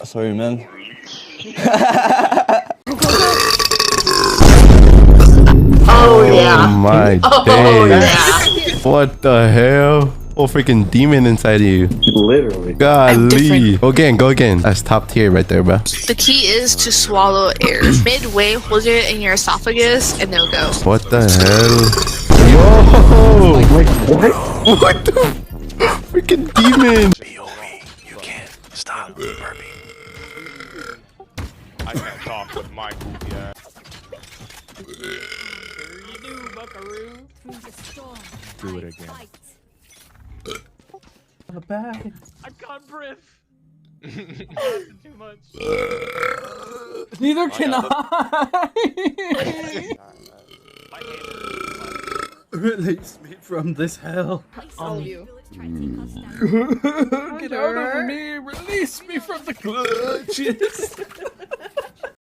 Sorry, man. Oh yeah. Oh my Oh days. yeah. What the hell? Whole freaking demon inside of you. Literally. Golly. Go again, go again. That's top tier right there, bro. The key is to swallow air. Midway, hold it in your esophagus and they'll go. What the hell? Yo! Like, what? What the freaking demon? You can't stop burping. I can't talk with my goofy ass. Do it again. I can't breathe. Too much. Neither can I. Release me from this hell. All of you. Get out of me. Release me from the clutches.